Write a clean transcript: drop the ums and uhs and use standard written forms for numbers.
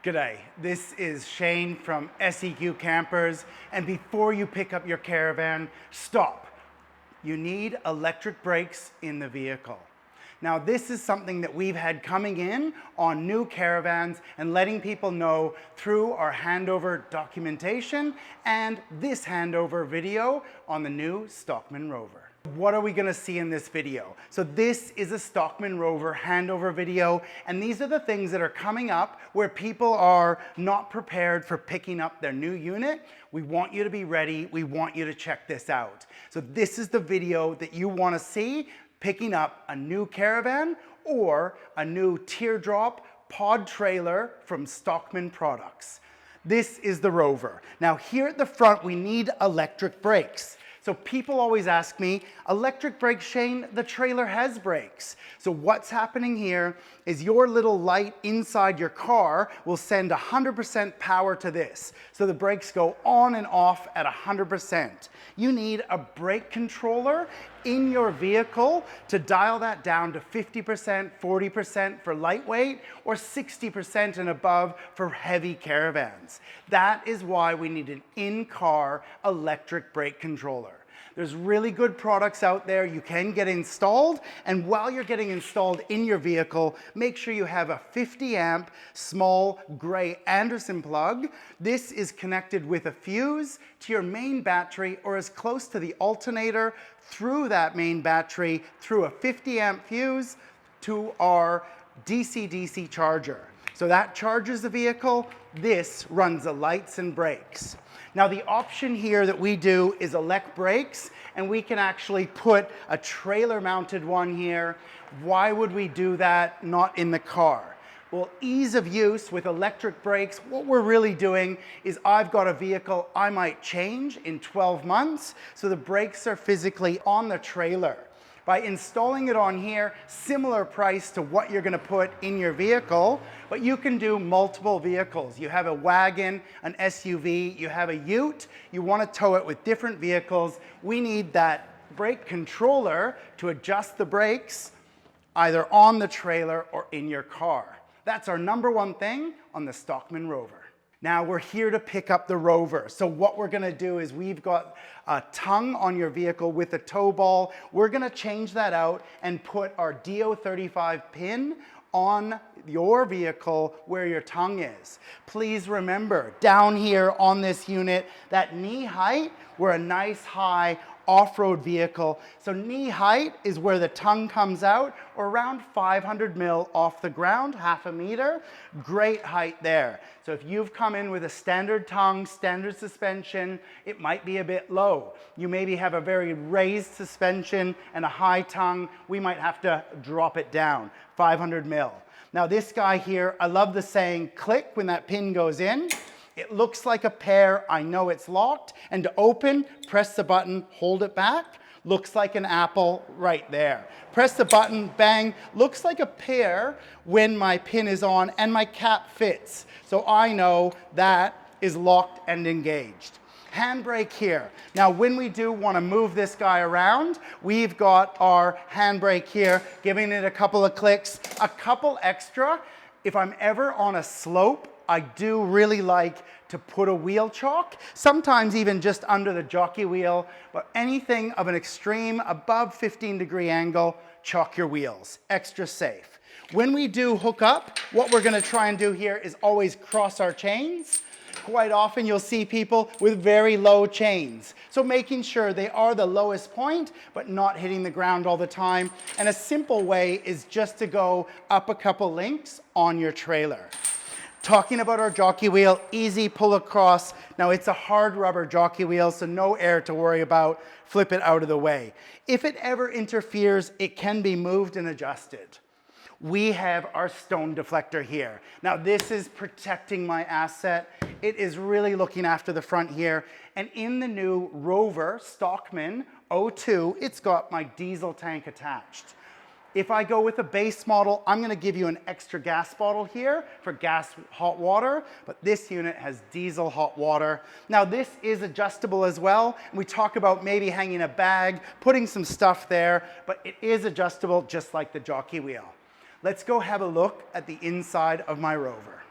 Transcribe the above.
G'day, this is Shane from SEQ Campers, and before you pick up your caravan, stop. You need electric brakes in the vehicle. Now this is something that we've had coming in on new caravans and letting people know through our handover documentation and this handover video on the new Stockman Rover. What are we going to see in this video? So this is a Stockman Rover handover video, and these are the things that are coming up where people are not prepared for picking up their new unit. We want you to be ready. We want you to check this out. So this is the video that you want to see picking up a new caravan or a new teardrop pod trailer from Stockman Products. This is the Rover. Now here at the front we need electric brakes. So people always ask me, electric brakes, Shane, the trailer has brakes. So what's happening here is your little light inside your car will send 100% power to this. So the brakes go on and off at 100%. You need a brake controller in your vehicle to dial that down to 50%, 40% for lightweight, or 60% and above for heavy caravans. That is why we need an in-car electric brake controller. There's really good products out there you can get installed, and while you're getting installed in your vehicle, make sure you have a 50 amp small gray Anderson plug. This is connected with a fuse to your main battery or as close to the alternator through that main battery through a 50 amp fuse to our DC-DC charger. So that charges the vehicle. This runs the lights and brakes. Now the option here that we do is elect brakes, and we can actually put a trailer mounted one here. Why would we do that not in the car? Well, ease of use with electric brakes, what we're really doing is I've got a vehicle I might change in 12 months, so the brakes are physically on the trailer. By installing it on here, similar price to what you're gonna put in your vehicle, but you can do multiple vehicles. You have a wagon, an SUV, you have a ute, you wanna tow it with different vehicles. We need that brake controller to adjust the brakes either on the trailer or in your car. That's our number one thing on the Stockman Rover. Now we're here to pick up the Rover. So what we're gonna do is we've got a tongue on your vehicle with a tow ball. We're gonna change that out and put our DO35 pin on your vehicle where your tongue is. Please remember, down here on this unit, that knee height, we're a nice high off-road vehicle. So knee height is where the tongue comes out, or around 500 mil off the ground, half a meter. Great height there. So if you've come in with a standard tongue, standard suspension, it might be a bit low. You maybe have a very raised suspension and a high tongue. We might have to drop it down, 500 mil. Now this guy here, I love the saying, click when that pin goes in. It looks like a pear, I know it's locked, and to open, press the button, hold it back, looks like an apple right there. Press the button, bang, looks like a pear when my pin is on and my cap fits. So I know that is locked and engaged. Handbrake here. Now when we do want to move this guy around, we've got our handbrake here, giving it a couple of clicks, a couple extra. If I'm ever on a slope, I do really like to put a wheel chock, sometimes even just under the jockey wheel, but anything of an extreme above 15-degree angle, chock your wheels, extra safe. When we do hook up, what we're gonna try and do here is always cross our chains. Quite often you'll see people with very low chains. So making sure they are the lowest point, but not hitting the ground all the time. And a simple way is just to go up a couple links on your trailer. Talking about our jockey wheel, easy pull across. Now it's a hard rubber jockey wheel, so no air to worry about. Flip it out of the way. If it ever interferes, it can be moved and adjusted. We have our stone deflector here. Now this is protecting my asset. It is really looking after the front here. And in the new Rover Stockman 02, it's got my diesel tank attached. If I go with a base model, I'm gonna give you an extra gas bottle here for gas hot water, but this unit has diesel hot water. Now this is adjustable as well. We talk about maybe hanging a bag, putting some stuff there, but it is adjustable just like the jockey wheel. Let's go have a look at the inside of my Rover.